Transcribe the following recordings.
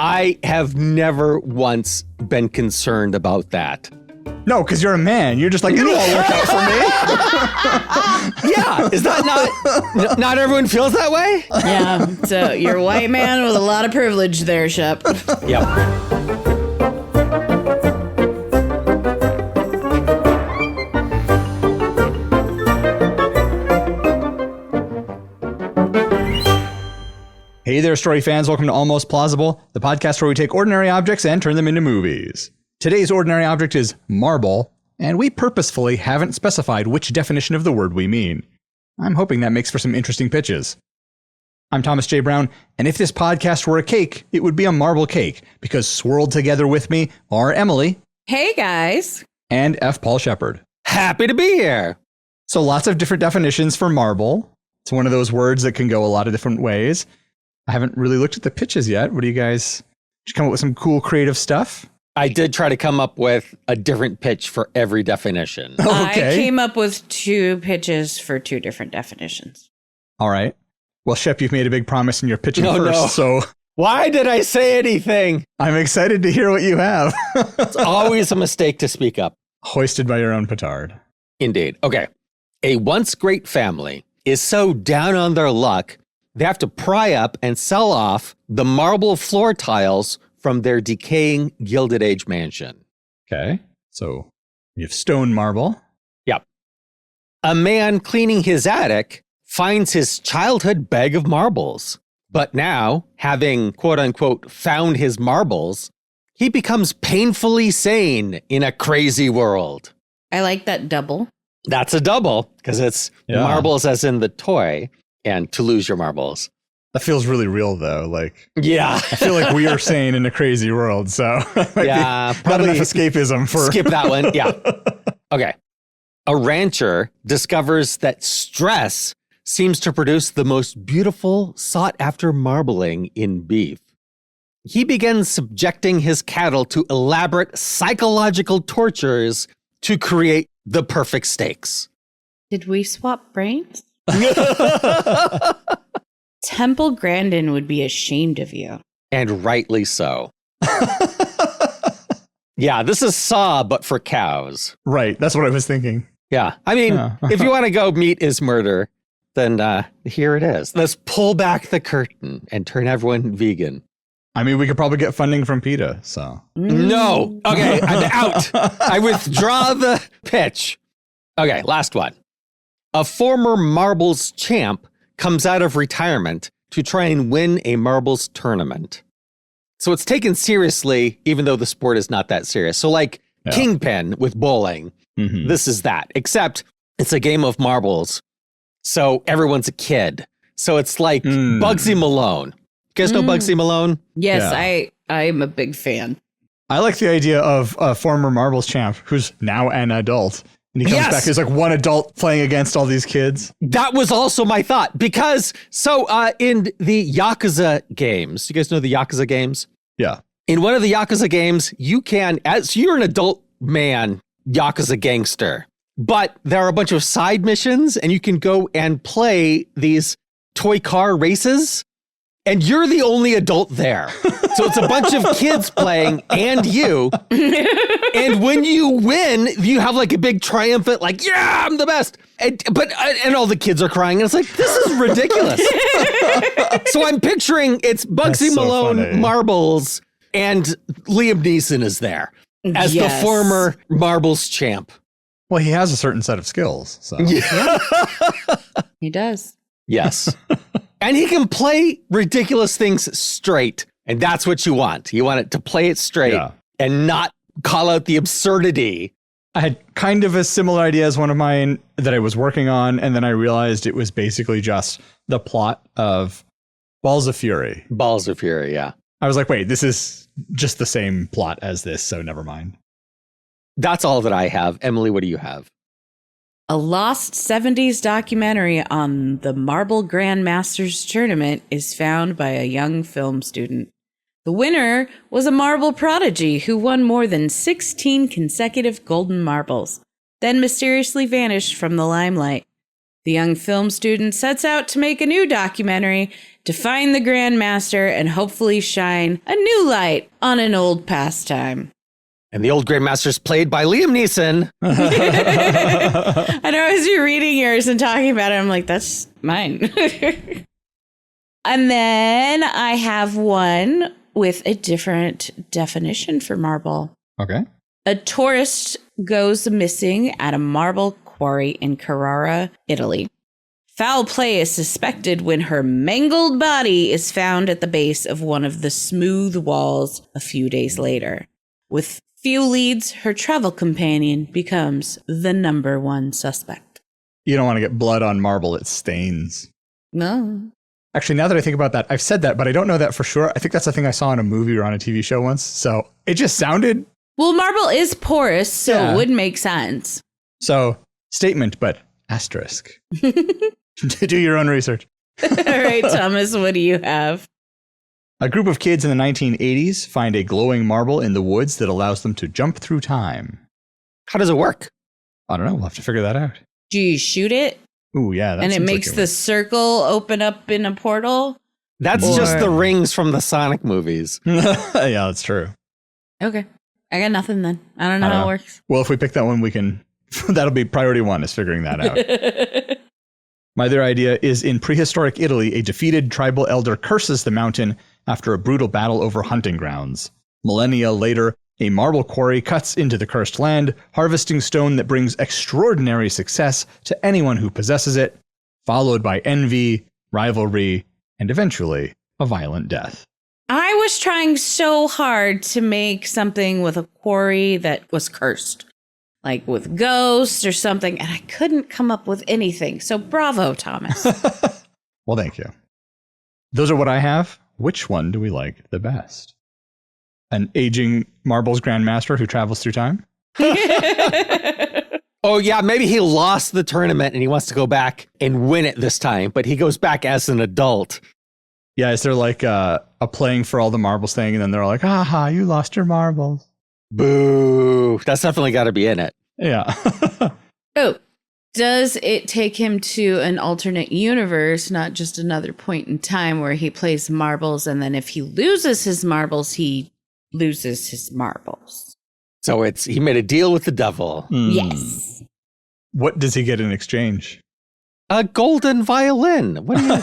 I have never once been concerned about that. No, because you're a man. You're just like, it'll all work out for me. Yeah, is that not everyone feels that way? Yeah, so you're a white man with a lot of privilege there, Shep. Yep. Hey there, story fans. Welcome to Almost Plausible, the podcast where we take ordinary objects and turn them into movies. Today's ordinary object is marble, and we purposefully haven't specified which definition of the word we mean. I'm hoping that makes for some interesting pitches. I'm Thomas J. Brown, and if this podcast were a cake, it would be a marble cake, because swirled together with me are Emily. Hey, guys. And F. Paul Shepard. Happy to be here. So lots of different definitions for marble. It's one of those words that can go a lot of different ways. I haven't really looked at the pitches yet. What do you guys, did you come up with some cool creative stuff? I did try to come up with a different pitch for every definition. Okay. I came up with 2 pitches for 2 different definitions. All right. Well, Shep, you've made a big promise and you're pitching No, first, so Why did I say anything? I'm excited to hear what you have. It's always a mistake to speak up. Hoisted by your own petard. Indeed. Okay. A once great family is so down on their luck, they have to pry up and sell off the marble floor tiles from their decaying Gilded Age mansion. Okay. So you have stone marble. Yep. A man cleaning his attic finds his childhood bag of marbles. But now, having quote unquote found his marbles, he becomes painfully sane in a crazy world. I like that double. That's a double because it's marbles as in the toy and to lose your marbles. That feels really real, though. Like, Yeah. I feel like we are sane in a crazy world. So Yeah, not enough escapism for skip that one. Yeah. Okay. A rancher discovers that stress seems to produce the most beautiful, sought-after marbling in beef. He begins subjecting his cattle to elaborate psychological tortures to create the perfect steaks. Did we swap brains? Temple Grandin would be ashamed of you. And rightly so. Yeah, this is Saw, but for cows. Right. That's what I was thinking. Yeah. I mean, if you want to go meat is murder, then here it is. Let's pull back the curtain and turn everyone vegan. I mean, we could probably get funding from PETA, so. No. Okay, I'm out. I withdraw the pitch. Okay, last one. A former marbles champ comes out of retirement to try and win a marbles tournament. So it's taken seriously, even though the sport is not that serious. So like Kingpin with bowling, this is that, except it's a game of marbles. So everyone's a kid. So it's like Bugsy Malone. You guys know Bugsy Malone? Yes, I'm a big fan. I like the idea of a former marbles champ who's now an adult. And he comes back as like one adult playing against all these kids. That was also my thought. Because, in the Yakuza games, you guys know the Yakuza games? Yeah. In one of the Yakuza games, you can, as you're an adult man, Yakuza gangster. But there are a bunch of side missions, and you can go and play these toy car races. And you're the only adult there. So it's a bunch of kids playing and you. And when you win, you have like a big triumphant, like, yeah, I'm the best. And all the kids are crying. And it's like, this is ridiculous. So I'm picturing it's Bugsy Malone marbles and Liam Neeson is there as the former marbles champ. Well, he has a certain set of skills. So He does. Yes. And he can play ridiculous things straight. And that's what you want. You want it to play it straight and not call out the absurdity. I had kind of a similar idea as one of mine that I was working on. And then I realized it was basically just the plot of Balls of Fury. Balls of Fury, yeah. I was like, wait, this is just the same plot as this. So never mind. That's all that I have. Emily, what do you have? A lost 70s documentary on the Marble Grandmasters tournament is found by a young film student. The winner was a marble prodigy who won more than 16 consecutive golden marbles, then mysteriously vanished from the limelight. The young film student sets out to make a new documentary to find the Grandmaster and hopefully shine a new light on an old pastime. And the old Grandmaster's played by Liam Neeson. I know as you're reading yours and talking about it, I'm like, that's mine. And then I have one with a different definition for marble. Okay. A tourist goes missing at a marble quarry in Carrara, Italy. Foul play is suspected when her mangled body is found at the base of one of the smooth walls a few days later. With few leads, her travel companion becomes the number one suspect. You don't want to get blood on marble, it stains. No. Actually, now that I think about that, I've said that, but I don't know that for sure. I think that's a thing I saw in a movie or on a TV show once. So it just sounded... Well, marble is porous, so it would make sense. So, statement, but asterisk. Do your own research. All right, Thomas, what do you have? A group of kids in the 1980s find a glowing marble in the woods that allows them to jump through time. How does it work? I don't know. We'll have to figure that out. Do you shoot it? Ooh, yeah. That And it seems makes like the circle open up in a portal? That's just the rings from the Sonic movies. Yeah, that's true. Okay. I got nothing then. I don't know how it works. Well, if we pick that one, we can... That'll be priority one, is figuring that out. My other idea is in prehistoric Italy, a defeated tribal elder curses the mountain after a brutal battle over hunting grounds. Millennia later, a marble quarry cuts into the cursed land, harvesting stone that brings extraordinary success to anyone who possesses it, followed by envy, rivalry, and eventually a violent death. I was trying so hard to make something with a quarry that was cursed, like with ghosts or something, and I couldn't come up with anything. So bravo, Thomas. Well, thank you. Those are what I have. Which one do we like the best? An aging marbles grandmaster who travels through time? Oh, yeah, maybe he lost the tournament and he wants to go back and win it this time, but he goes back as an adult. Yeah, is there like a playing for all the marbles thing, and then they're like, aha, you lost your marbles. Boo. That's definitely got to be in it. Yeah. Oh, does it take him to an alternate universe, not just another point in time where he plays marbles, and then if he loses his marbles, he loses his marbles? So he made a deal with the devil. Yes. What does he get in exchange? A golden violin. What do you...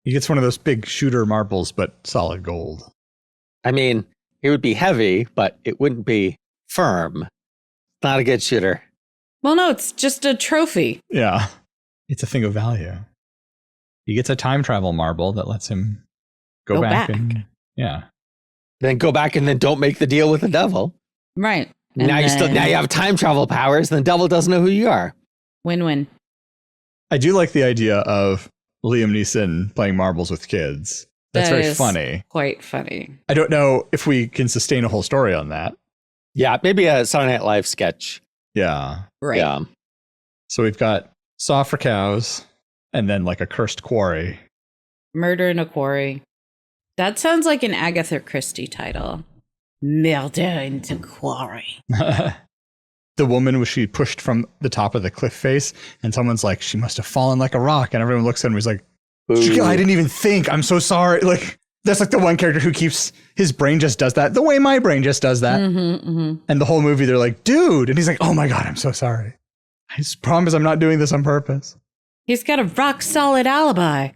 He gets one of those big shooter marbles, but solid gold. I mean, it would be heavy, but it wouldn't be firm. Not a good shooter. Well, no, it's just a trophy. Yeah. It's a thing of value. He gets a time travel marble that lets him go back. And yeah. Then go back and then don't make the deal with the devil. Right. Now you have time travel powers, and the devil doesn't know who you are. Win-win. I do like the idea of Liam Neeson playing marbles with kids. That's very funny. Quite funny. I don't know if we can sustain a whole story on that. Yeah, maybe a Saturday Night Live sketch. Yeah. Right. Yeah. So we've got Saw for Cows and then like a cursed quarry. Murder in a Quarry. That sounds like an Agatha Christie title. Murder in the Quarry. The woman was she pushed from the top of the cliff face, and someone's like, she must have fallen like a rock, and everyone looks at him and he's like, I didn't even think. I'm so sorry. Like, that's like the one character who keeps his brain just does that the way my brain just does that. And the whole movie they're like, dude, and he's like, oh my God, I'm so sorry. I just promise I'm not doing this on purpose. He's got a rock solid alibi.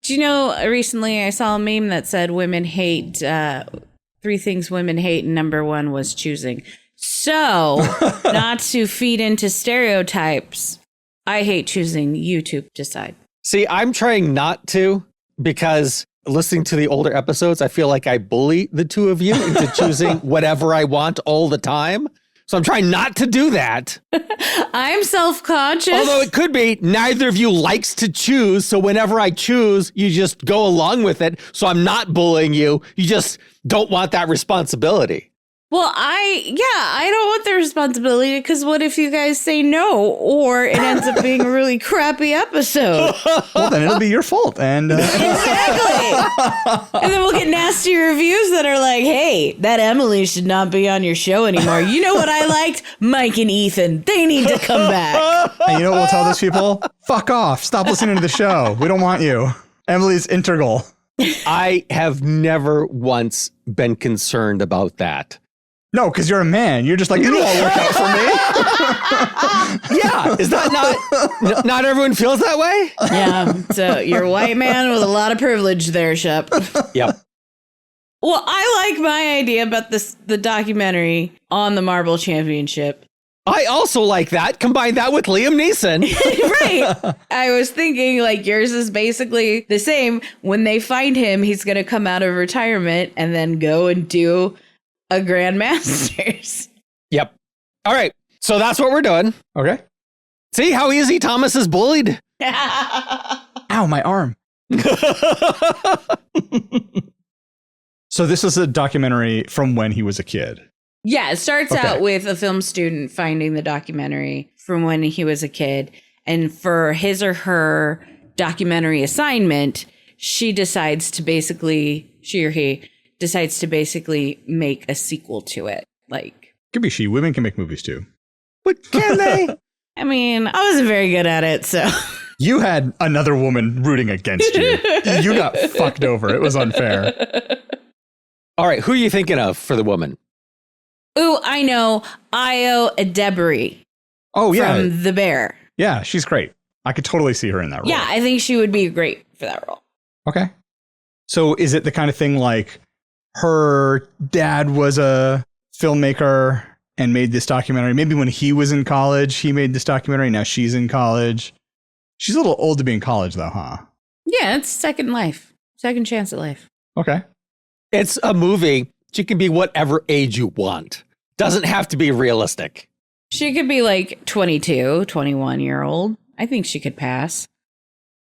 Do you know, recently I saw a meme that said women hate 3 things women hate, and number 1 was choosing. So, not to feed into stereotypes, I hate choosing. You two decide. See, I'm trying not to, because listening to the older episodes, I feel like I bully the two of you into choosing whatever I want all the time. So I'm trying not to do that. I'm self-conscious. Although it could be neither of you likes to choose. So whenever I choose, you just go along with it. So I'm not bullying you. You just don't want that responsibility. Well, I don't want the responsibility because what if you guys say no or it ends up being a really crappy episode? Well, then it'll be your fault. And Exactly. And then we'll get nasty reviews that are like, hey, that Emily should not be on your show anymore. You know what I liked? Mike and Ethan. They need to come back. And you know what we'll tell those people? Fuck off. Stop listening to the show. We don't want you. Emily's integral. I have never once been concerned about that. No, because you're a man. You're just like, it'll all work out for me. Yeah. Is that not everyone feels that way? Yeah. So you're a white man with a lot of privilege there, Shep. Yep. Well, I like my idea about the documentary on the Marble Championship. I also like that. Combine that with Liam Neeson. Right. I was thinking like yours is basically the same. When they find him, he's going to come out of retirement and then go and do a Grandmasters. Yep. All right. So that's what we're doing. Okay. See how easy Thomas is bullied? Ow, my arm. So this is a documentary from when he was a kid. Yeah, it starts out with a film student finding the documentary from when he was a kid. And for his or her documentary assignment, she or he decides to basically make a sequel to it. Like, Could be she. Women can make movies too. But can they? I mean, I wasn't very good at it, so. You had another woman rooting against you. You got fucked over. It was unfair. All right. Who are you thinking of for the woman? Ooh, I know. Io Adebari. Oh, yeah. From The Bear. Yeah, she's great. I could totally see her in that role. Yeah, I think she would be great for that role. Okay. So is it the kind of thing like her dad was a filmmaker and made this documentary? Maybe when he was in college, he made this documentary. Now she's in college. She's a little old to be in college, though, huh? Yeah, it's second life. Second chance at life. Okay. It's a movie. She can be whatever age you want. Doesn't have to be realistic. She could be like 22, 21-year-old. I think she could pass.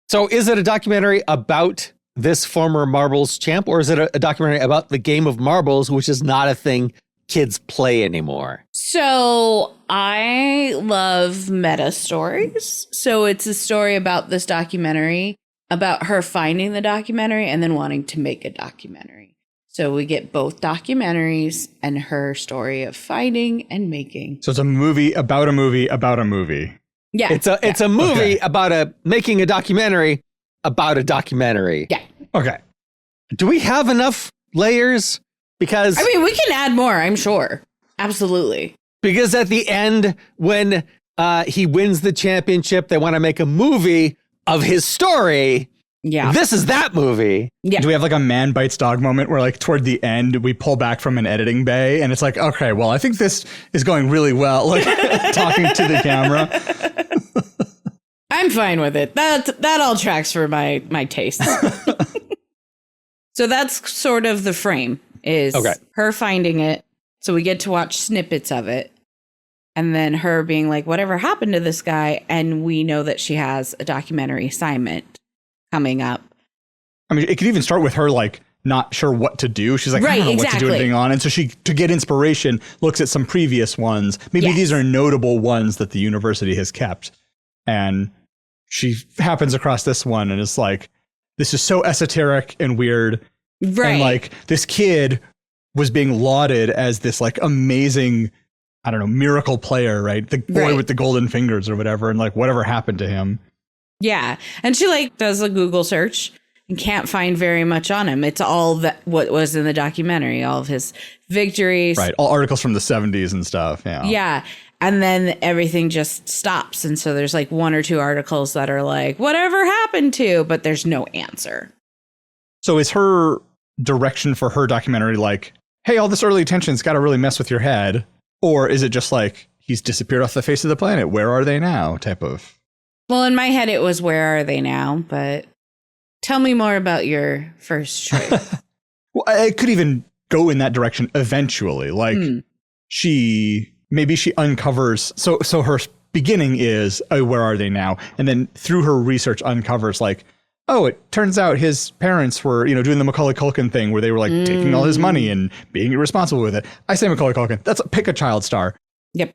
So is it a documentary about this former marbles champ, or is it a documentary about the game of marbles, which is not a thing kids play anymore? So I love meta stories. So it's a story about this documentary, about her finding the documentary and then wanting to make a documentary. So we get both documentaries and her story of finding and making. So it's a movie about a movie about a movie. Yeah. It's a movie about making a documentary about a documentary. Yeah. Okay. Do we have enough layers? Because I mean, we can add more, I'm sure. Absolutely. Because at the end, when he wins the championship, they want to make a movie of his story. Yeah. This is that movie. Yeah. Do we have like a man bites dog moment where like toward the end we pull back from an editing bay and it's like, okay, well, I think this is going really well. Like talking to the camera. I'm fine with it. That all tracks for my tastes. So that's sort of the frame is her finding it. So we get to watch snippets of it. And then her being like, whatever happened to this guy? And we know that she has a documentary assignment coming up. I mean, it could even start with her like not sure what to do. She's like, I don't know what to do anything on. And so she, to get inspiration, looks at some previous ones. Maybe these are notable ones that the university has kept. And she happens across this one and is like, this is so esoteric and weird. Right. And like this kid was being lauded as this like amazing, I don't know, miracle player, right? The boy with the golden fingers or whatever. And like whatever happened to him. Yeah. And she like does a Google search and can't find very much on him. It's all that what was in the documentary, all of his victories. Right. All articles from the 70s and stuff. Yeah. Yeah. And then everything just stops. And so there's like one or two articles that are like, whatever happened to, but there's no answer. So is her direction for her documentary like, hey, all this early attention's got to really mess with your head? Or is it just like, he's disappeared off the face of the planet, where are they now type of? Well, in my head, it was, where are they now? But tell me more about your first choice. Well, it could even go in that direction eventually. Like maybe she uncovers. So her beginning is, oh, where are they now? And then through her research uncovers like, oh, it turns out his parents were, doing the Macaulay Culkin thing where they were like taking all his money and being irresponsible with it. I say Macaulay Culkin. Pick a child star. Yep.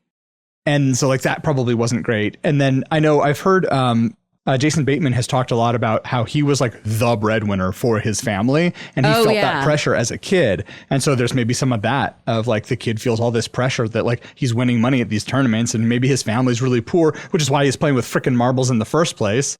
And so like that probably wasn't great. And then I know I've heard Jason Bateman has talked a lot about how he was like the breadwinner for his family and he felt that pressure as a kid. And so there's maybe some of that of like the kid feels all this pressure that like he's winning money at these tournaments and maybe his family's really poor, which is why he's playing with frickin' marbles in the first place.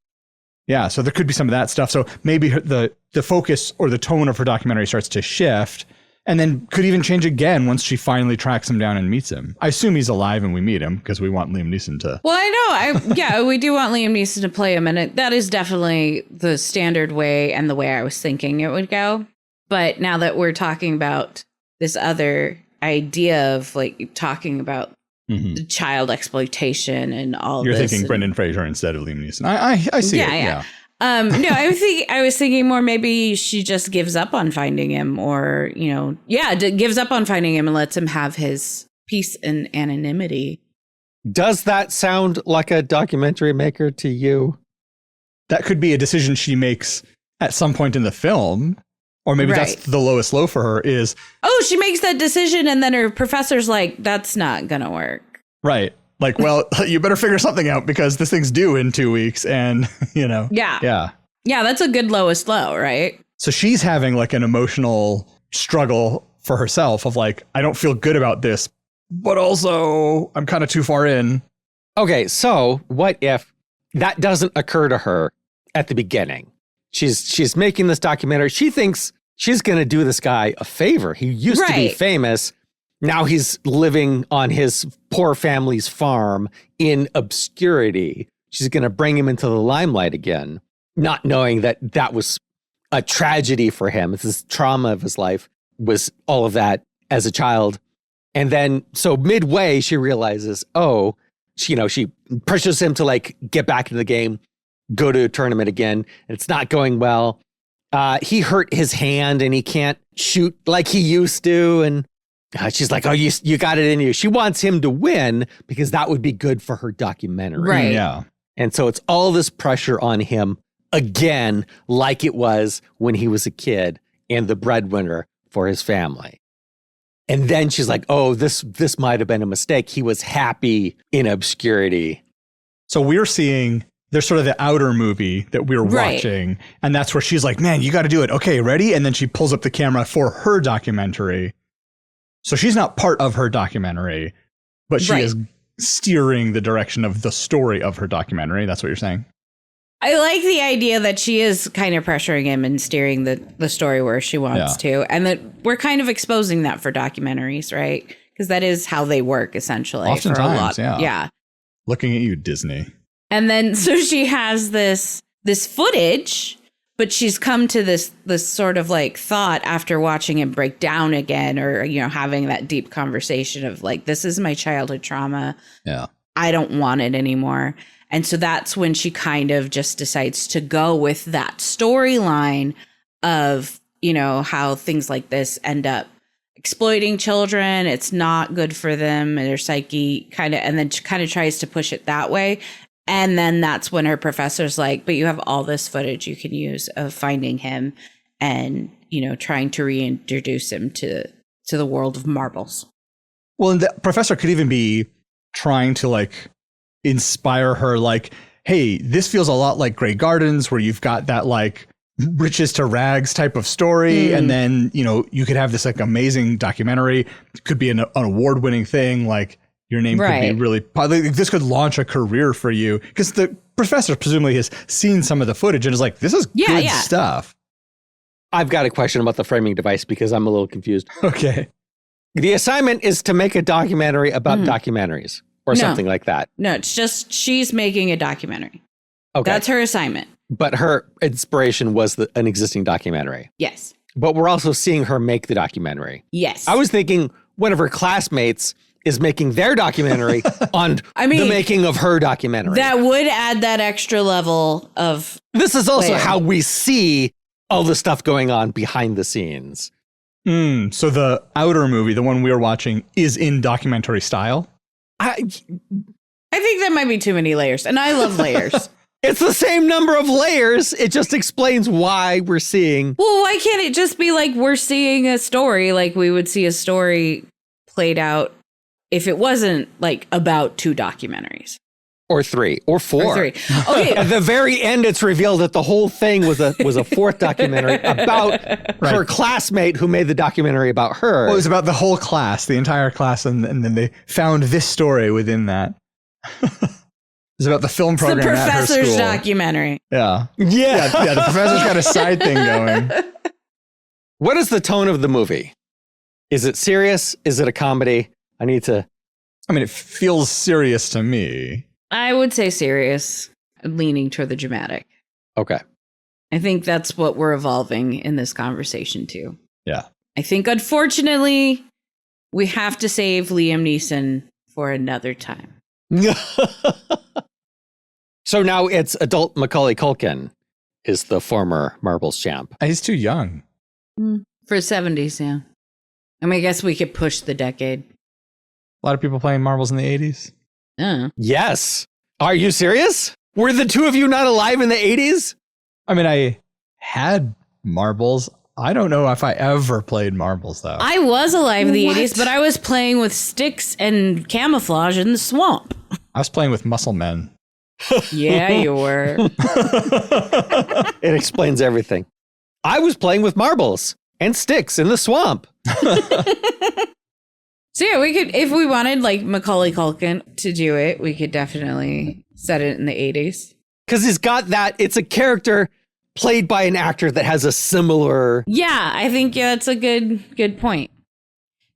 Yeah, so there could be some of that stuff. So maybe the focus or the tone of her documentary starts to shift and then could even change again once she finally tracks him down and meets him. I assume he's alive and we meet him because we want Liam Neeson to. Well, I know. We do want Liam Neeson to play him. And that is definitely the standard way and the way I was thinking it would go. But now that we're talking about this other idea of like talking about the child exploitation and all You're this. You're thinking Brendan Fraser instead of Liam Neeson. I see it. Yeah. No, I was thinking more maybe she just gives up on finding him or, gives up on finding him and lets him have his peace and anonymity. Does that sound like a documentary maker to you? That could be a decision she makes at some point in the film. Or maybe that's the lowest low for her is. Oh, she makes that decision and then her professor's like, that's not going to work. Right. Like, well, you better figure something out because this thing's due in 2 weeks. And, Yeah. Yeah, that's a good lowest low, right? So she's having like an emotional struggle for herself of like, I don't feel good about this, but also I'm kind of too far in. Okay, so what if that doesn't occur to her at the beginning? She's making this documentary. She thinks she's going to do this guy a favor. He used to be famous. Now he's living on his poor family's farm in obscurity. She's going to bring him into the limelight again, not knowing that was a tragedy for him. This trauma of his life was all of that as a child. And then, so midway, she realizes, she pushes him to like get back into the game, go to a tournament again, and it's not going well. He hurt his hand and he can't shoot like he used to. And she's like, oh, you got it in you. She wants him to win because that would be good for her documentary. Right. Yeah. And so it's all this pressure on him again, like it was when he was a kid and the breadwinner for his family. And then she's like, oh, this might have been a mistake. He was happy in obscurity. So we're seeing there's sort of the outer movie that we're watching. And that's where she's like, man, you got to do it. Okay, ready? And then she pulls up the camera for her documentary. So she's not part of her documentary, but she is steering the direction of the story of her documentary. That's what you're saying? I like the idea that she is kind of pressuring him and steering the story where she wants to. And that we're kind of exposing that for documentaries, right? Because that is how they work, essentially. Oftentimes, for a lot. Yeah. Looking at you, Disney. And then so she has this footage, but she's come to this sort of like thought after watching him break down again or, having that deep conversation of like, this is my childhood trauma. Yeah. I don't want it anymore. And so that's when she kind of just decides to go with that storyline of, how things like this end up exploiting children. It's not good for them and their psyche and then she kind of tries to push it that way. And then that's when her professor's like, but you have all this footage you can use of finding him and, trying to reintroduce him to the world of marbles. Well, and the professor could even be trying to like inspire her like, hey, this feels a lot like Grey Gardens where you've got that like riches to rags type of story. And then, you could have this like amazing documentary. It could be an award-winning thing. Like your name could be really, this could launch a career for you because the professor presumably has seen some of the footage and is like, this is good stuff. I've got a question about the framing device because I'm a little confused. Okay. The assignment is to make a documentary about documentaries or something like that. No, it's just she's making a documentary. Okay. That's her assignment. But her inspiration was an existing documentary. Yes. But we're also seeing her make the documentary. Yes. I was thinking one of her classmates is making their documentary on the making of her documentary. That would add that extra level of. This is also how we see all the stuff going on behind the scenes. So the outer movie, the one we are watching, is in documentary style? I think that might be too many layers. And I love layers. It's the same number of layers. It just explains why we're seeing. Well, why can't it just be like we're seeing a story like we would see a story played out if it wasn't like about 2 documentaries? Or 3 or 4. Or 3. Okay. At the very end, it's revealed that the whole thing was a 4th documentary about her classmate who made the documentary about her. Well, it was about the whole class, the entire class, and then they found this story within that. It's about the film It's the program at her professor's school. documentary. Yeah. Yeah. Yeah, the professor's got a side thing going. What is the tone of the movie? Is it serious? Is it a comedy? I mean, it feels serious to me. I would say serious, leaning toward the dramatic. Okay. I think that's what we're evolving in this conversation too. Yeah. I think, unfortunately, we have to save Liam Neeson for another time. So now it's adult Macaulay Culkin is the former Marbles champ. He's too young. For 70s, yeah. I mean, I guess we could push the decade. A lot of people playing marbles in the 80s. Yes. Are you serious? Were the two of you not alive in the 80s? I mean, I had marbles. I don't know if I ever played marbles, though. I was alive in the 80s, but I was playing with sticks and camouflage in the swamp. I was playing with muscle men. Yeah, you were. It explains everything. I was playing with marbles and sticks in the swamp. So yeah, we could, if we wanted like Macaulay Culkin to do it, we could definitely set it in the 80s. Because he's got that, it's a character played by an actor that has a similar... Yeah, I think that's a good point.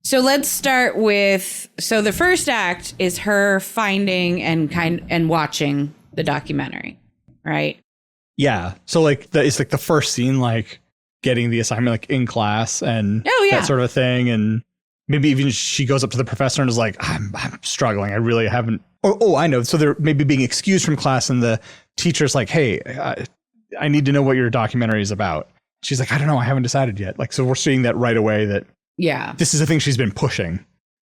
So let's start with, so the first act is her finding and watching the documentary, right? Yeah. So like it's like the first scene, like getting the assignment like in class and that sort of a thing. And maybe even she goes up to the professor and is like, I'm struggling. I really haven't. Oh, I know. So they're maybe being excused from class and the teacher's like, hey, I need to know what your documentary is about. She's like, I don't know. I haven't decided yet. Like, so we're seeing that right away that this is a thing she's been pushing.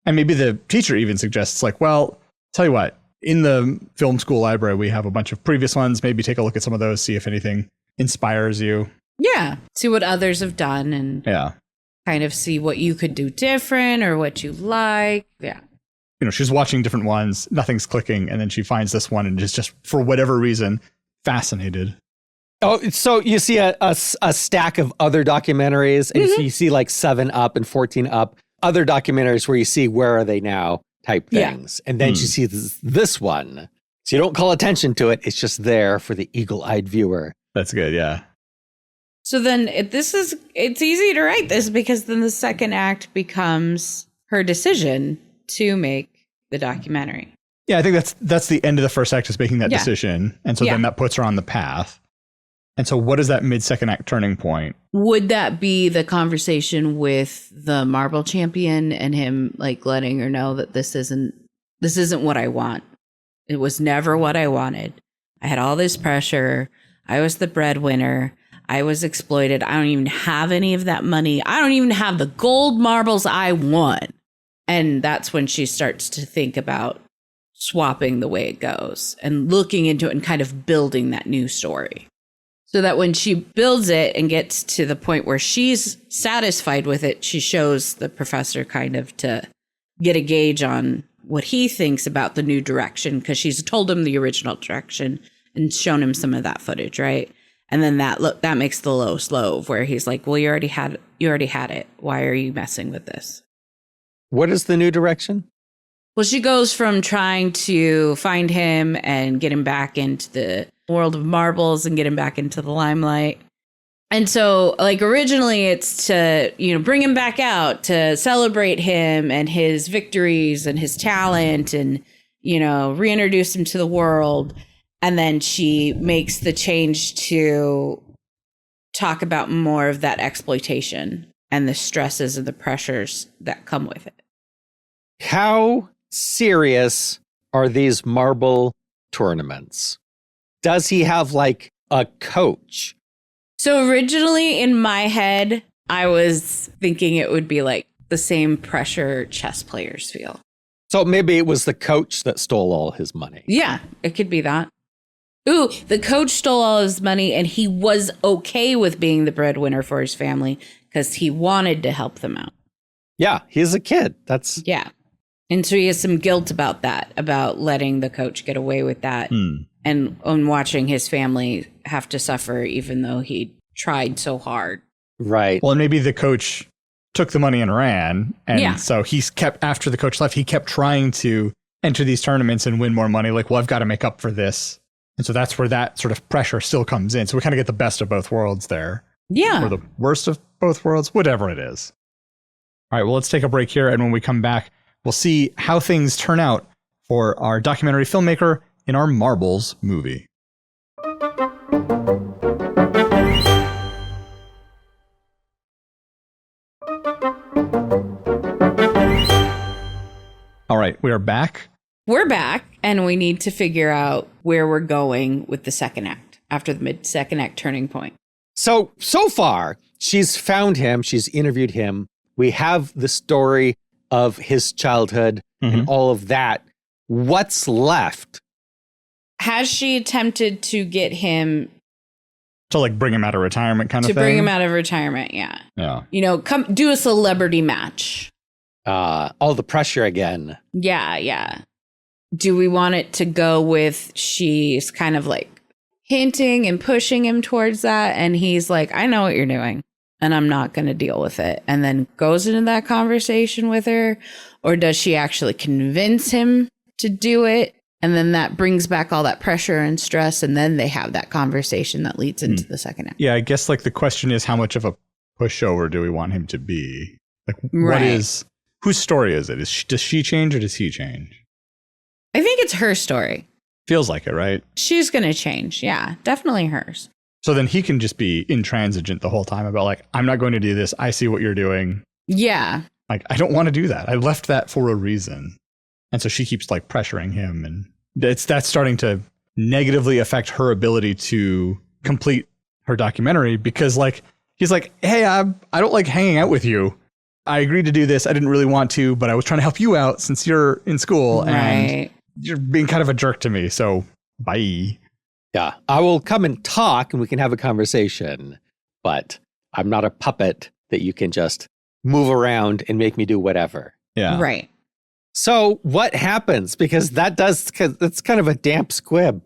And maybe the teacher even suggests like, well, tell you what, in the film school library, we have a bunch of previous ones. Maybe take a look at some of those, see if anything inspires you. Yeah. See what others have done and kind of see what you could do different or what you like. Yeah. You know, she's watching different ones. Nothing's clicking. And then she finds this one and is just, for whatever reason, fascinated. Oh, so you see a stack of other documentaries and you see like 7 Up and 14 Up, other documentaries where you see where are they now type things. And then she sees this one. So you don't call attention to it. It's just there for the eagle-eyed viewer. That's good. Yeah. So then it's easy to write this because then the second act becomes her decision to make the documentary. Yeah, I think that's the end of the first act, is making that decision. And so then that puts her on the path. And so what is that mid-second act turning point? Would that be the conversation with the marble champion and him like letting her know that this isn't what I want? It was never what I wanted. I had all this pressure. I was the breadwinner. I was exploited. I don't even have any of that money. I don't even have the gold marbles I won. And that's when she starts to think about swapping the way it goes and looking into it and kind of building that new story. So that when she builds it and gets to the point where she's satisfied with it, she shows the professor kind of to get a gauge on what he thinks about the new direction, because she's told him the original direction and shown him some of that footage, right? And then that makes the low slow where he's like, well, you already had it. Why are you messing with this? What is the new direction? Well, she goes from trying to find him and get him back into the world of marbles and get him back into the limelight. And so like originally it's to, bring him back out to celebrate him and his victories and his talent and, reintroduce him to the world. And then she makes the change to talk about more of that exploitation and the stresses and the pressures that come with it. How serious are these marble tournaments? Does he have like a coach? So originally in my head, I was thinking it would be like the same pressure chess players feel. So maybe it was the coach that stole all his money. Yeah, it could be that. Ooh, the coach stole all his money and he was okay with being the breadwinner for his family because he wanted to help them out. Yeah, he's a kid. That's Yeah. And so he has some guilt about that, about letting the coach get away with that and watching his family have to suffer even though he tried so hard. right. Well, and maybe the coach took the money and ran. And Yeah. so he's kept, after the coach left, he kept trying to enter these tournaments and win more money. Like, well, I've got to make up for this. And so that's where that sort of pressure still comes in. So we kind of get the best of both worlds there. Yeah. Or the worst of both worlds, whatever it is. All right, well, let's take a break here. And when we come back, we'll see how things turn out for our documentary filmmaker in our Marbles movie. All right, we are back. We're back and we need to figure out where we're going with the second act after the second act turning point. So far, she's found him. She's interviewed him. We have the story of his childhood and all of that. What's left? Has she attempted to get him To like bring him out of retirement kind of to thing. bring him out of retirement? Yeah. Yeah. You know, come do a celebrity match. All the pressure again. Yeah, yeah. Do we want it to go with she's kind of like hinting and pushing him towards that? And he's like, I know what you're doing and I'm not going to deal with it. And then goes into that conversation with her? Or does she actually convince him to do it? And then that brings back all that pressure and stress. And then they have that conversation that leads into the second act. Yeah, I guess like the question is, how much of a pushover do we want him to be? Like, Right. whose story is it? Does she change or does he change? I think it's her story. Feels like it, right? She's going to change. Yeah, definitely hers. So then he can just be intransigent the whole time about like, I'm not going to do this. I see what you're doing. Yeah. Like, I don't want to do that. I left that for a reason. And so she keeps like pressuring him, and that's starting to negatively affect her ability to complete her documentary because like, he's like, hey, I don't like hanging out with you. I agreed to do this. I didn't really want to, but I was trying to help you out since you're in school and you're being kind of a jerk to me. So bye. Yeah, I will come and talk and we can have a conversation, but I'm not a puppet that you can just move around and make me do whatever. Yeah. Right. So what happens? Because that's kind of a damp squib.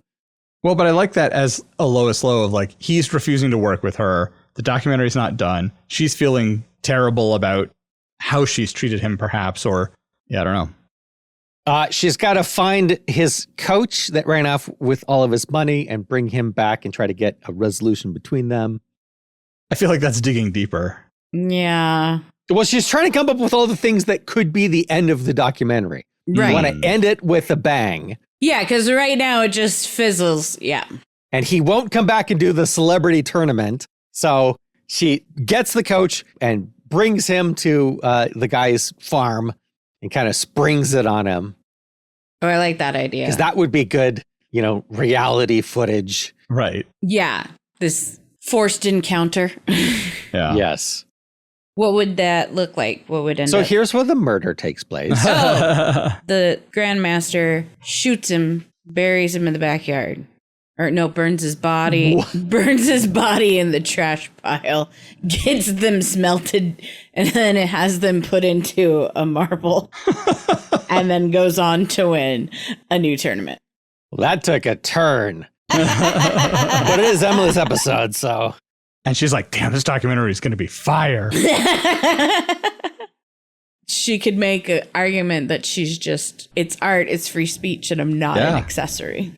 Well, but I like that as a lowest low of like, he's refusing to work with her. The documentary's not done. She's feeling terrible about how she's treated him, perhaps, or yeah, I don't know. She's got to find his coach that ran off with all of his money and bring him back and try to get a resolution between them. I feel like that's digging deeper. Yeah. Well, she's trying to come up with all the things that could be the end of the documentary. Right. You want to end it with a bang. Yeah, because right now it just fizzles. Yeah. And he won't come back and do the celebrity tournament. So she gets the coach and brings him to the guy's farm and kind of springs it on him. Oh, I like that idea. Because that would be good, reality footage. Right. Yeah. This forced encounter. Yeah. Yes. What would that look like? What would end So up? here's where the murder takes place. Oh, the Grandmaster shoots him, buries him in the backyard. Or no, burns his body. Burns his body in the trash pile. Gets them smelted. And then it has them put into a marble. And then goes on to win a new tournament. Well, that took a turn. But it is Emily's episode, so. And she's like, damn, this documentary is going to be fire. She could make an argument that she's just, it's art, it's free speech, and I'm not an accessory.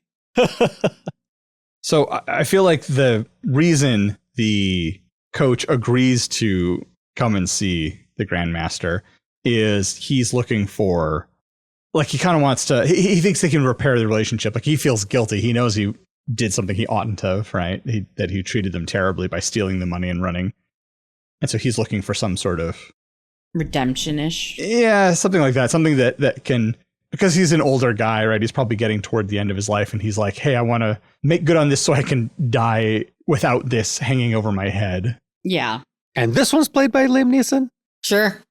So I feel like the reason the coach agrees to come and see the Grandmaster is he's looking for, like, he kind of wants to, he thinks they can repair the relationship. Like, he feels guilty. He knows he did something he oughtn't to have, right? That he treated them terribly by stealing the money and running. And so he's looking for some sort of redemption-ish. Yeah, something like that. Something that can, because he's an older guy, right? He's probably getting toward the end of his life and he's like, hey, I want to make good on this so I can die without this hanging over my head. Yeah. And this one's played by Liam Neeson? Sure.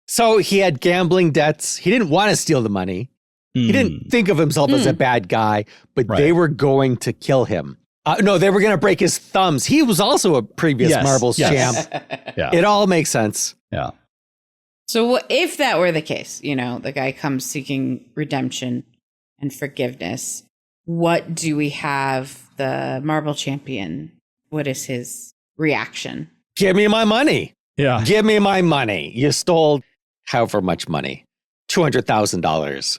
So he had gambling debts. He didn't want to steal the money, He didn't think of himself as a bad guy, but they were going to kill him. No, they were going to break his thumbs. He was also a previous marbles champ. Yeah. It all makes sense. Yeah. So if that were the case, the guy comes seeking redemption and forgiveness, what do we have the marble champion? What is his reaction? Give me my money. Yeah. Give me my money. You stole however much money. $200,000.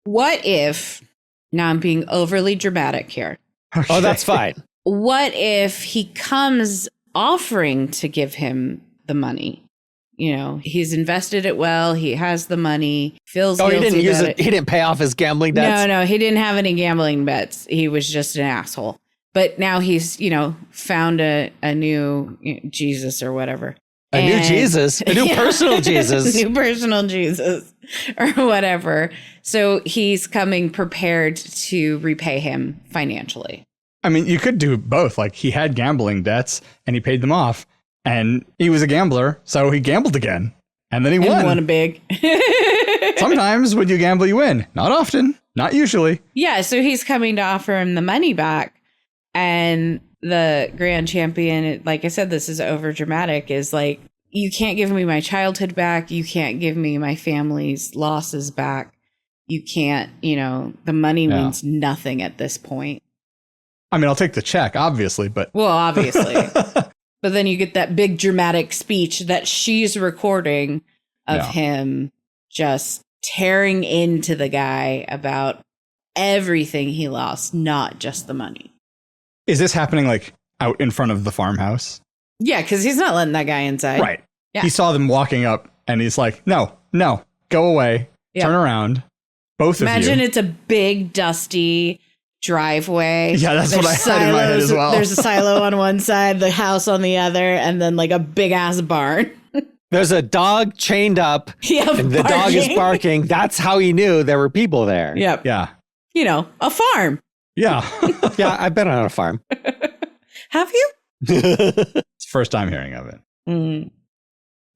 What if, now I'm being overly dramatic here. Okay. Oh, that's fine. What if he comes offering to give him the money? He's invested it well. He has the money. Feels guilty he didn't use about it. He didn't pay off his gambling debts. No, he didn't have any gambling bets. He was just an asshole. But now he's, found a new Jesus or whatever. A new Jesus, a new personal Jesus. New personal Jesus or whatever. So he's coming prepared to repay him financially. I mean, you could do both. Like, he had gambling debts and he paid them off. And he was a gambler, so he gambled again. And then he won. And won a big. Sometimes when you gamble, you win. Not often. Not usually. Yeah, so he's coming to offer him the money back. And the grand champion, like I said, this is over dramatic, is like, you can't give me my childhood back. You can't give me my family's losses back. You can't, the money means nothing at this point. I mean, I'll take the check, obviously, but. Well, obviously. But then you get that big dramatic speech that she's recording of him just tearing into the guy about everything he lost, not just the money. Is this happening like out in front of the farmhouse? Yeah, because he's not letting that guy inside. Right. Yeah. He saw them walking up and he's like, no, go away. Yeah. Turn around. Both of you. Imagine it's a big, dusty driveway. Yeah, that's what I had in my head as well. There's a silo on one side, the house on the other, and then like a big ass barn. There's a dog chained up, and the dog is barking. That's how he knew there were people there. Yep. Yeah. A farm. Yeah. Yeah, I've been on a farm. Have you? It's the first time hearing of it. Mm.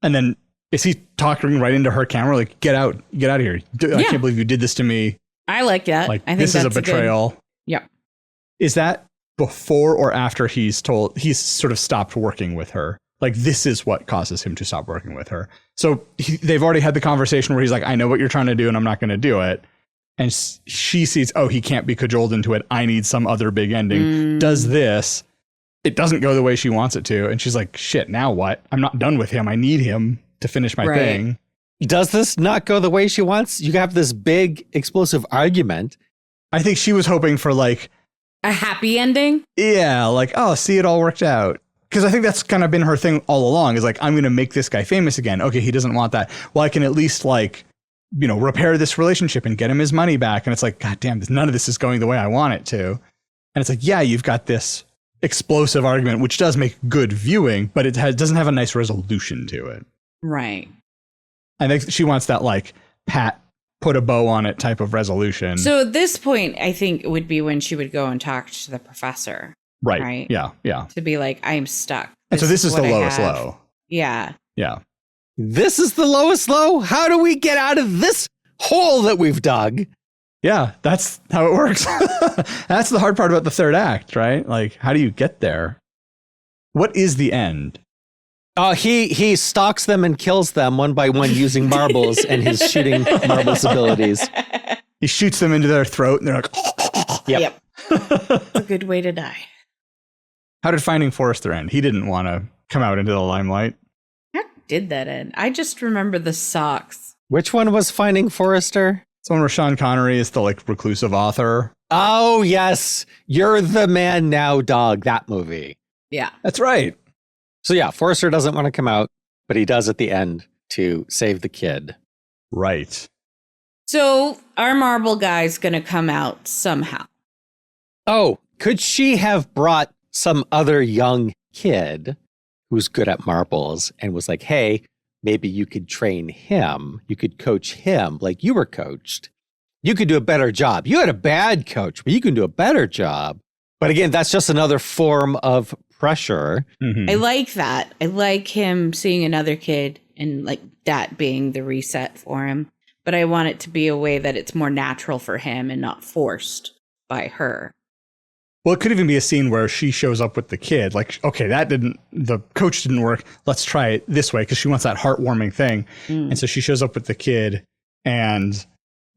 And then is he talking right into her camera? Like, get out of here. I can't believe you did this to me. I like that. Like, I think this is a that's betrayal. Yeah. Is that before or after he's sort of stopped working with her? Like, this is what causes him to stop working with her. So they've already had the conversation where he's like, I know what you're trying to do and I'm not going to do it. And she sees, oh, he can't be cajoled into it. I need some other big ending. Does this. It doesn't go the way she wants it to. And she's like, shit, now what? I'm not done with him. I need him to finish my thing. Does this not go the way she wants? You have this big explosive argument. I think she was hoping for like a happy ending. Yeah, like, oh, see, it all worked out. Because I think that's kind of been her thing all along, is like, I'm going to make this guy famous again. Okay, he doesn't want that. Well, I can at least like, repair this relationship and get him his money back. And it's like, God damn, none of this is going the way I want it to. And it's like, yeah, you've got this explosive argument, which does make good viewing, but it doesn't have a nice resolution to it. Right. I think she wants that like put a bow on it type of resolution. So at this point, I think it would be when she would go and talk to the professor. Right. Yeah. To be like, I'm stuck. And so this is the lowest low. Yeah. Yeah. This is the lowest low? How do we get out of this hole that we've dug? Yeah, that's how it works. That's the hard part about the third act, right? Like, how do you get there? What is the end? He stalks them and kills them one by one using marbles and his shooting marbles abilities. He shoots them into their throat and they're like, Yep. It's a good way to die. How did Finding Forrester end? He didn't want to come out into the limelight. How did that end? I just remember the socks. Which one was Finding Forrester? It's one where Sean Connery is the like reclusive author. Oh, yes. You're the man now, dog. That movie. Yeah. That's right. So yeah, Forrester doesn't want to come out, but he does at the end to save the kid. Right. So our marble guy's going to come out somehow. Oh, could she have brought some other young kid who's good at marbles and was like, hey, maybe you could train him. You could coach him like you were coached. You could do a better job. You had a bad coach, but you can do a better job. But again, that's just another form of pressure. Mm-hmm. I like that. I like him seeing another kid and like that being the reset for him. but I want it to be a way that it's more natural for him and not forced by her. Well, it could even be a scene where she shows up with the kid. Like, okay, the coach didn't work. Let's try it this way, because she wants that heartwarming thing. And so she shows up with the kid, and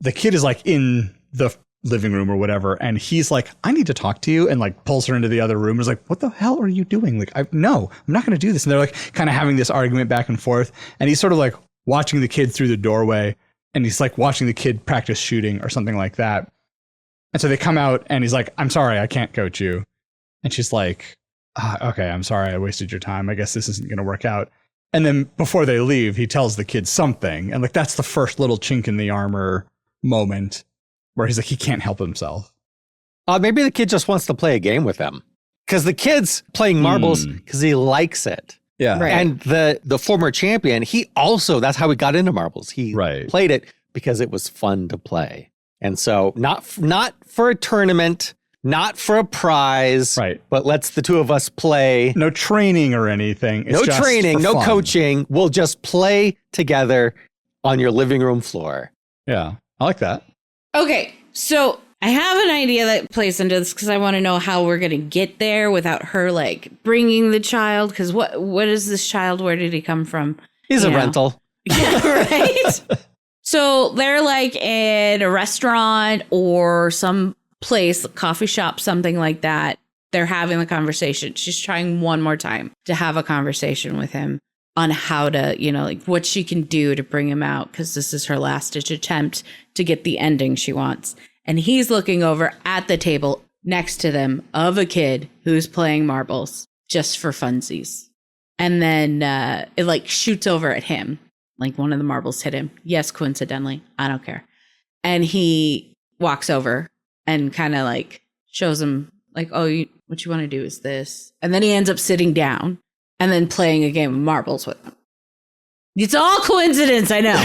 the kid is like in the living room or whatever. And he's like, I need to talk to you, and like pulls her into the other room. Is like, what the hell are you doing? Like, no, I'm not going to do this. And they're like kind of having this argument back and forth. And he's sort of like watching the kid through the doorway, and he's like watching the kid practice shooting or something like that. And so they come out, and he's like, I'm sorry, I can't coach you. And she's like, okay, I'm sorry, I wasted your time. I guess this isn't going to work out. And then before they leave, he tells the kid something. And like, that's the first little chink in the armor moment where he's like, he can't help himself. Maybe the kid just wants to play a game with him, because the kid's playing marbles because he likes it. Yeah. Right. And the former champion, that's how he got into marbles. He played it because it was fun to play. And so not for a tournament, not for a prize, but let's the two of us play. No training or anything. It's no just training, no fun. coaching. We'll just play together on your living room floor. Yeah, I like that. Okay, so I have an idea that plays into this, because I want to know how we're going to get there without her like bringing the child. Because what is this child? Where did he come from? He's a rental. Yeah, right. So they're like in a restaurant or some place, coffee shop, something like that. They're having the conversation. She's trying one more time to have a conversation with him on how to, like what she can do to bring him out, because this is her last ditch attempt to get the ending she wants. And he's looking over at the table next to them of a kid who's playing marbles just for funsies. And then it like shoots over at him. Like one of the marbles hit him. Yes, coincidentally. I don't care. And he walks over and kind of like shows him like, oh, what you want to do is this. And then he ends up sitting down and then playing a game of marbles with him. It's all coincidence, I know.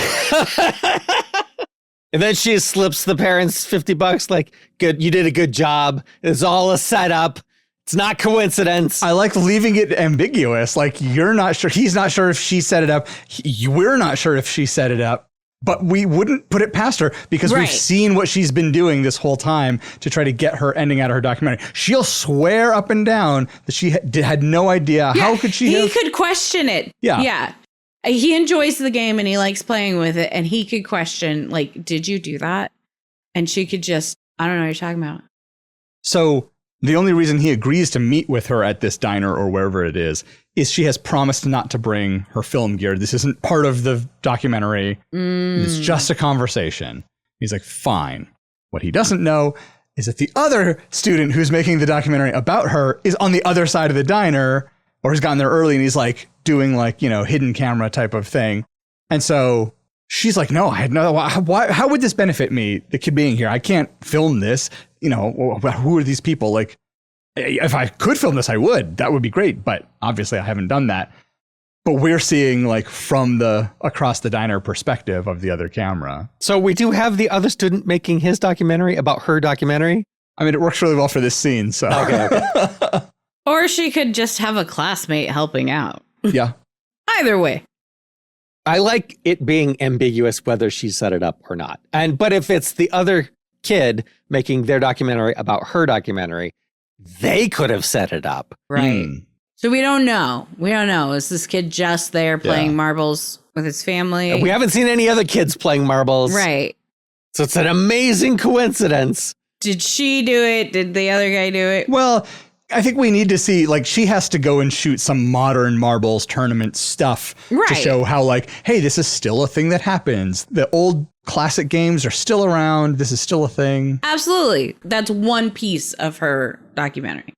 And then she slips the parents $50 like, good, you did a good job. It's all a setup. It's not coincidence. I like leaving it ambiguous. Like, you're not sure. He's not sure if she set it up. We're not sure if she set it up. But we wouldn't put it past her, because we've seen what she's been doing this whole time to try to get her ending out of her documentary. She'll swear up and down that she had no idea. Yeah, how could she He could question it. Yeah. Yeah. He enjoys the game and he likes playing with it. And he could question, like, did you do that? And she could just, I don't know what you're talking about. So the only reason he agrees to meet with her at this diner or wherever it is she has promised not to bring her film gear. This isn't part of the documentary. It's just a conversation. He's like, fine. What he doesn't know is that the other student who's making the documentary about her is on the other side of the diner, or has gotten there early, and he's like doing like, hidden camera type of thing. And so she's like, no, I had no, how would this benefit me, the kid being here? I can't film this. Who are these people? Like, if I could film this, I would. That would be great. But obviously I haven't done that. But we're seeing like from the across the diner perspective of the other camera. So we do have the other student making his documentary about her documentary. I mean, it works really well for this scene. So okay. Or she could just have a classmate helping out. Yeah. Either way. I like it being ambiguous whether she set it up or not. But if it's the other kid making their documentary about her documentary, they could have set it up. Right. So we don't know. Is this kid just there playing marbles with his family? We haven't seen any other kids playing marbles. Right. So it's an amazing coincidence. Did she do it? Did the other guy do it? Well, I think we need to see, like, she has to go and shoot some modern marbles tournament stuff to show how, like, hey, this is still a thing that happens. The old classic games are still around. This is still a thing. Absolutely. That's one piece of her documentary.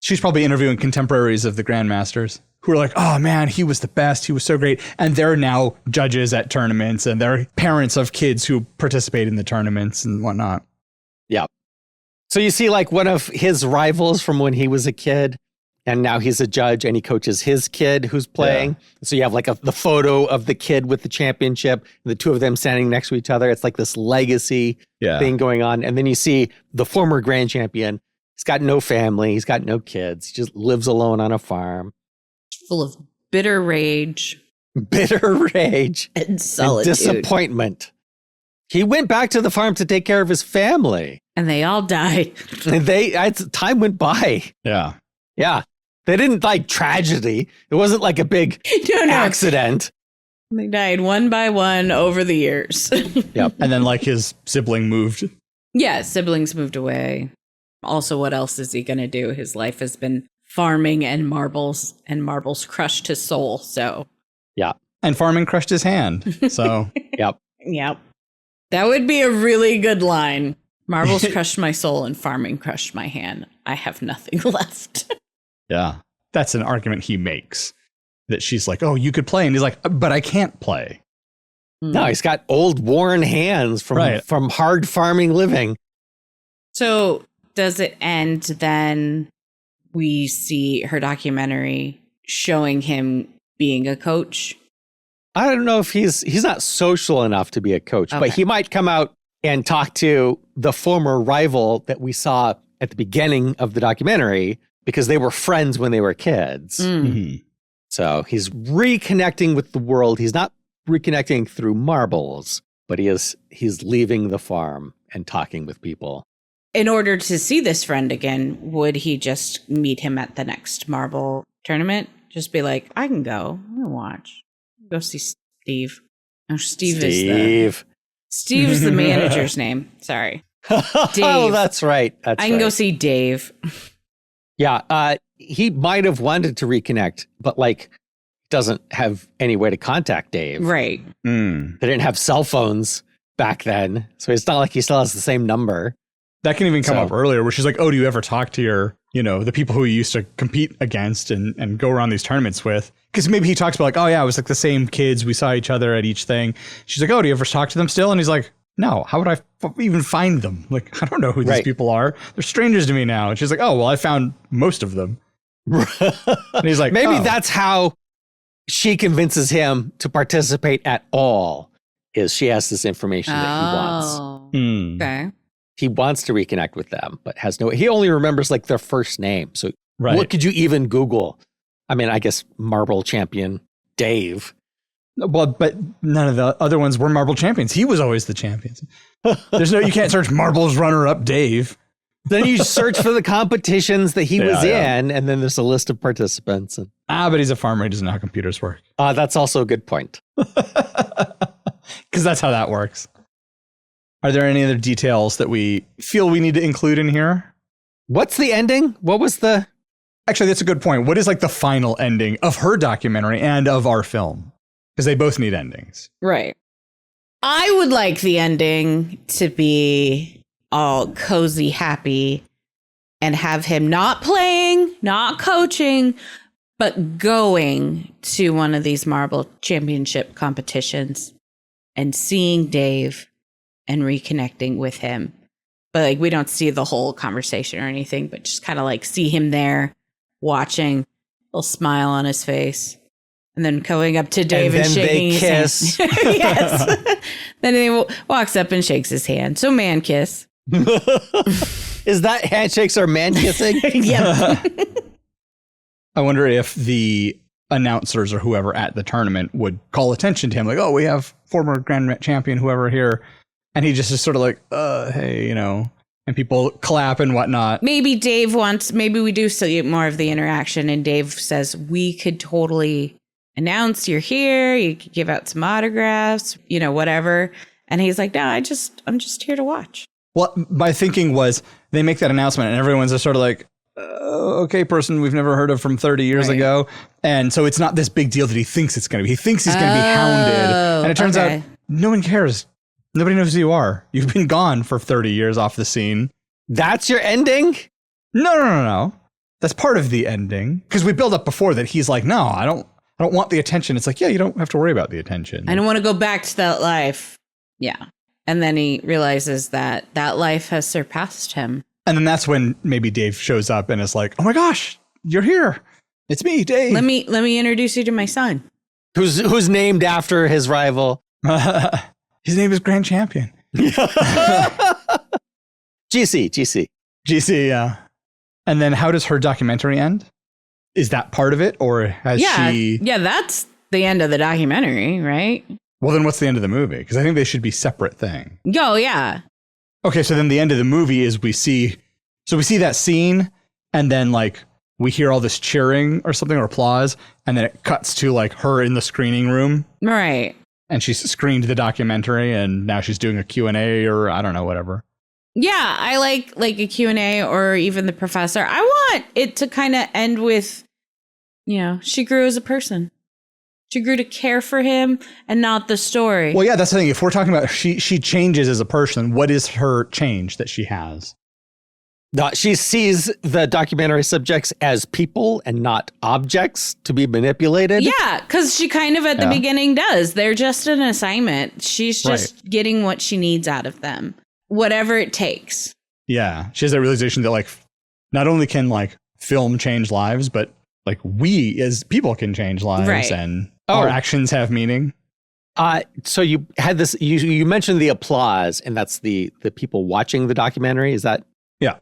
She's probably interviewing contemporaries of the Grandmasters who are like, oh, man, he was the best. He was so great. And they're now judges at tournaments, and they're parents of kids who participate in the tournaments and whatnot. Yeah. So you see like one of his rivals from when he was a kid, and now he's a judge and he coaches his kid who's playing. Yeah. So you have like the photo of the kid with the championship, and the two of them standing next to each other. It's like this legacy thing going on. And then you see the former grand champion. He's got no family. He's got no kids. He just lives alone on a farm. Full of bitter rage. And solitude. And disappointment. He went back to the farm to take care of his family. And they all died. Time went by. Yeah. Yeah. They didn't like tragedy. It wasn't like a big accident. They died one by one over the years. Yep. And then like his sibling moved. Yeah, siblings moved away. Also, what else is he going to do? His life has been farming and marbles crushed his soul. So, yeah. And farming crushed his hand. So, yep. Yep. That would be a really good line. Marbles crushed my soul and farming crushed my hand. I have nothing left. Yeah. That's an argument he makes. That she's like, oh, you could play. And he's like, but I can't play. No, he's got old worn hands from hard farming living. So does it end then we see her documentary showing him being a coach? I don't know if he's not social enough to be a coach, but he might come out and talk to the former rival that we saw at the beginning of the documentary because they were friends when they were kids. Mm-hmm. So he's reconnecting with the world. He's not reconnecting through marbles, but he's leaving the farm and talking with people. In order to see this friend again, would he just meet him at the next marble tournament? Just be like, I can go. I'm going to watch. Go see Steve. Oh, Steve's the manager's name. Sorry. Dave. Oh, that's right. I can go see Dave. Yeah. He might have wanted to reconnect, but like doesn't have any way to contact Dave. Right. They didn't have cell phones back then. So it's not like he still has the same number. That can even come up earlier where she's like, oh, do you ever talk to your, the people who you used to compete against and go around these tournaments with? Because maybe he talks about like, oh yeah, it was like the same kids. We saw each other at each thing. She's like, oh, do you ever talk to them still? And he's like, no, how would I even find them? Like, I don't know who these people are. They're strangers to me now. And she's like, oh, well, I found most of them. And he's like, maybe that's how she convinces him to participate at all, is she has this information that he wants. Okay. He wants to reconnect with them, but he only remembers like their first name. So what could you even Google? I mean, I guess marble champion Dave. Well, but none of the other ones were marble champions. He was always the champion. You can't search marbles runner up Dave. Then you search for the competitions that he was in, and then there's a list of participants. But he's a farmer. He doesn't know how computers work. That's also a good point. Because that's how that works. Are there any other details that we feel we need to include in here? What's the ending? What was the... Actually, that's a good point. What is like the final ending of her documentary and of our film? Because they both need endings. Right. I would like the ending to be all cozy, happy, and have him not playing, not coaching, but going to one of these marble championship competitions and seeing Dave and reconnecting with him. But like, we don't see the whole conversation or anything, but just kind of like see him there watching, a little smile on his face. And then going up to Dave and shaking his hand. Yes. Then he walks up and shakes his hand. So man kiss. Is that handshakes or man kissing? Yep. I wonder if the announcers or whoever at the tournament would call attention to him. Like, oh, we have former Grand Champion, whoever here. And he just is sort of like, hey, and people clap and whatnot. Maybe we do see more of the interaction. And Dave says, we could totally announce you're here. You could give out some autographs, whatever. And he's like, no, I'm just here to watch. Well, my thinking was they make that announcement and everyone's just sort of like, okay, person we've never heard of from 30 years ago. And so it's not this big deal that he thinks it's going to be. He thinks he's going to be hounded. And it turns out no one cares. Nobody knows who you are. You've been gone for 30 years off the scene. That's your ending? No. That's part of the ending. Because we built up before that he's like, no, I don't want the attention. It's like, yeah, you don't have to worry about the attention. I don't want to go back to that life. Yeah. And then he realizes that life has surpassed him. And then that's when maybe Dave shows up and is like, oh my gosh, you're here. It's me, Dave. Let me introduce you to my son. Who's named after his rival. His name is Grand Champion. GC, yeah. And then how does her documentary end? Is that part of it? Or has she... Yeah, that's the end of the documentary, right? Well, then what's the end of the movie? Because I think they should be separate things. Oh, yeah. Okay, so then the end of the movie is we see that scene, and then like we hear all this cheering or something or applause, and then it cuts to like her in the screening room. Right. And she's screened the documentary, and now she's doing a Q&A or I don't know, whatever. Yeah, I like a Q&A or even the professor. I want it to kind of end with, she grew as a person. She grew to care for him and not the story. Well, yeah, that's the thing. If we're talking about she changes as a person, what is her change that she has? She sees the documentary subjects as people and not objects to be manipulated. Yeah, because she kind of at the beginning does. They're just an assignment. She's just getting what she needs out of them, whatever it takes. Yeah, she has that realization that like not only can like film change lives, but like we as people can change lives and our actions have meaning. So you had this, you mentioned the applause, and that's the people watching the documentary. Is that? Yeah.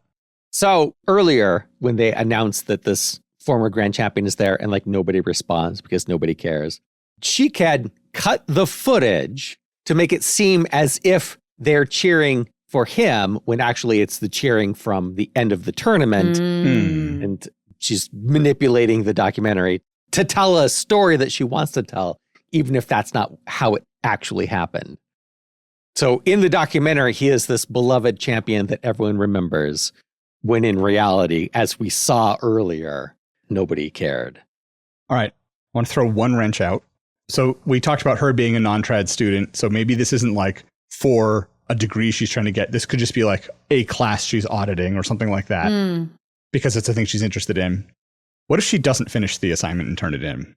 So earlier when they announced that this former grand champion is there and like nobody responds because nobody cares, she had cut the footage to make it seem as if they're cheering for him when actually it's the cheering from the end of the tournament. And she's manipulating the documentary to tell a story that she wants to tell, even if that's not how it actually happened. So in the documentary, he is this beloved champion that everyone remembers, when in reality, as we saw earlier, nobody cared. All right. I want to throw one wrench out. So we talked about her being a non-trad student. So maybe this isn't like for a degree she's trying to get. This could just be like a class she's auditing or something like that. Because it's a thing she's interested in. What if she doesn't finish the assignment and turn it in?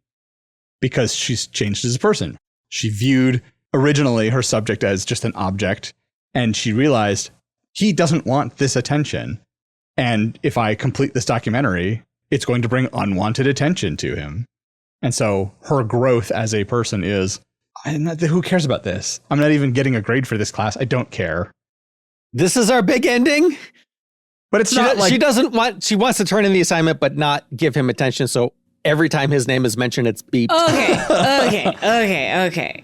Because she's changed as a person. She viewed originally her subject as just an object, and she realized he doesn't want this attention. And if I complete this documentary, it's going to bring unwanted attention to him. And so her growth as a person is, who cares about this? I'm not even getting a grade for this class. I don't care. This is our big ending. But it's not like she wants to turn in the assignment, but not give him attention. So every time his name is mentioned, it's beeped. Okay.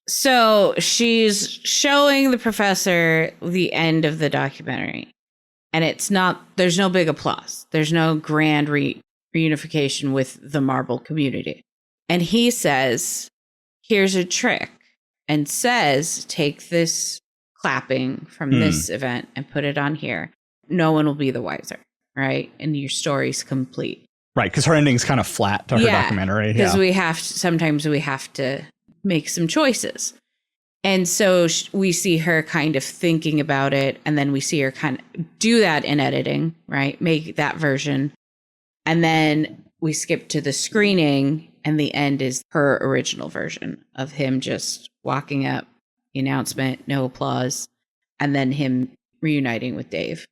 So she's showing the professor the end of the documentary. And there's no big applause. There's no grand reunification with the marble community. And he says, here's a trick, and says, take this clapping from this event and put it on here. No one will be the wiser, right? And your story's complete. Right, because her ending's kind of flat to her documentary. Because sometimes we have to make some choices. And so we see her kind of thinking about it, and then we see her kind of do that in editing, right? Make that version. And then we skip to the screening, and the end is her original version of him just walking up, the announcement, no applause, and then him reuniting with Dave.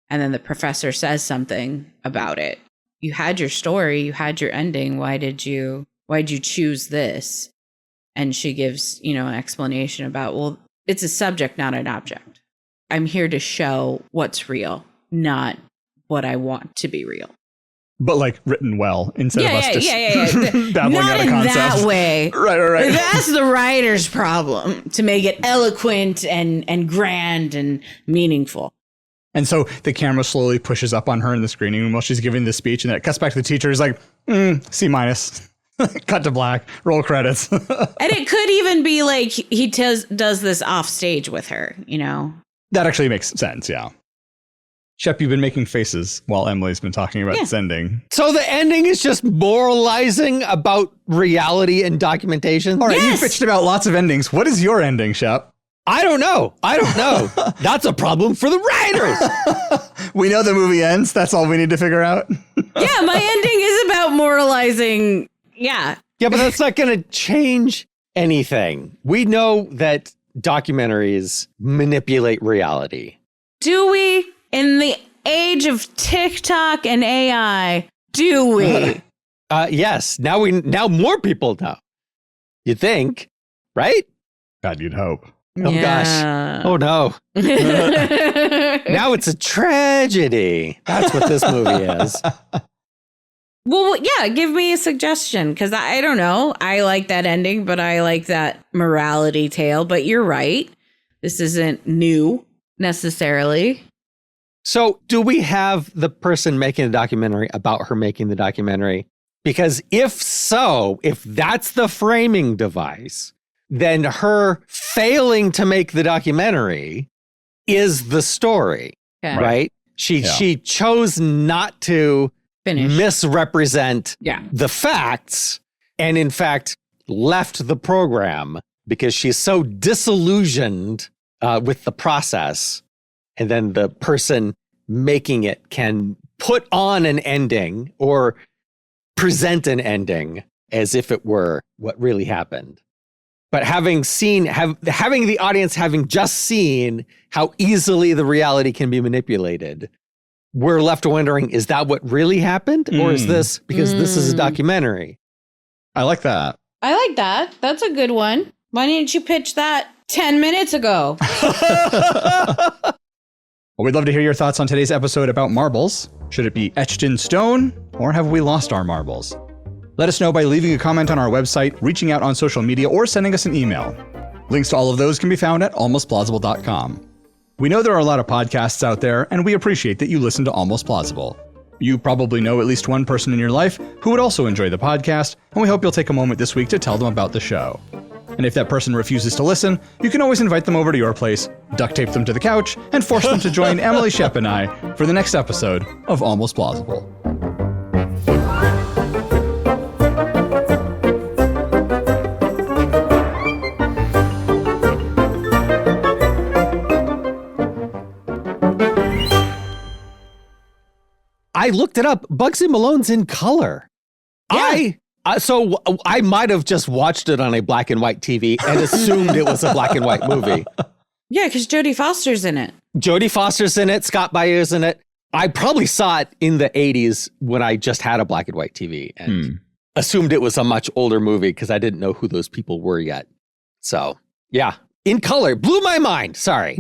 And then the professor says something about it. You had your story, you had your ending. Why'd you choose this? And she gives, an explanation about, well, it's a subject, not an object. I'm here to show what's real, not what I want to be real. But like written well instead of us just babbling not out of in concepts. that way. Right. That's the writer's problem, to make it eloquent and grand and meaningful. And so the camera slowly pushes up on her in the screening room while she's giving this speech, and then it cuts back to the teacher. He's like, C-. Cut to black, roll credits. And it could even be like he does this off stage with her, That actually makes sense, yeah. Shep, you've been making faces while Emily's been talking about this ending. So the ending is just moralizing about reality and documentation? All right, you bitched about lots of endings. What is your ending, Shep? I don't know. That's a problem for the writers. We know the movie ends. That's all we need to figure out. Yeah, my ending is about moralizing. Yeah. Yeah, but that's not going to change anything. We know that documentaries manipulate reality. Do we? In the age of TikTok and AI, do we? Yes. Now more people know. You think, right? God, you'd hope. Oh, gosh. Oh, no. Now it's a tragedy. That's what this movie is. Well, yeah, give me a suggestion, because I don't know. I like that ending, but I like that morality tale. But you're right. This isn't new necessarily. So do we have the person making the documentary about her making the documentary? Because if so, if that's the framing device, then her failing to make the documentary is the story, Okay. right? She chose not to misrepresent the facts, and in fact left the program because she's so disillusioned with the process. And then the person making it can put on an ending or present an ending as if it were what really happened. But having the audience having just seen how easily the reality can be manipulated, we're left wondering, is that what really happened? Or is this because this is a documentary? I like that. I like that. That's a good one. Why didn't you pitch that 10 minutes ago? Well, we'd love to hear your thoughts on today's episode about marbles. Should it be etched in stone, or have we lost our marbles? Let us know by leaving a comment on our website, reaching out on social media, or sending us an email. Links to all of those can be found at almostplausible.com. We know there are a lot of podcasts out there, and we appreciate that you listen to Almost Plausible. You probably know at least one person in your life who would also enjoy the podcast, and we hope you'll take a moment this week to tell them about the show. And if that person refuses to listen, you can always invite them over to your place, duct tape them to the couch, and force them to join Emily Shep and I for the next episode of Almost Plausible. I looked it up. Bugsy Malone's in color. Yeah. So I might have just watched it on a black and white TV and assumed it was a black and white movie. Yeah, because Jodie Foster's in it. Jodie Foster's in it. Scott Bayeu's in it. I probably saw it in the 80s when I just had a black and white TV and assumed it was a much older movie because I didn't know who those people were yet. So, yeah, in color. Blew my mind. Sorry.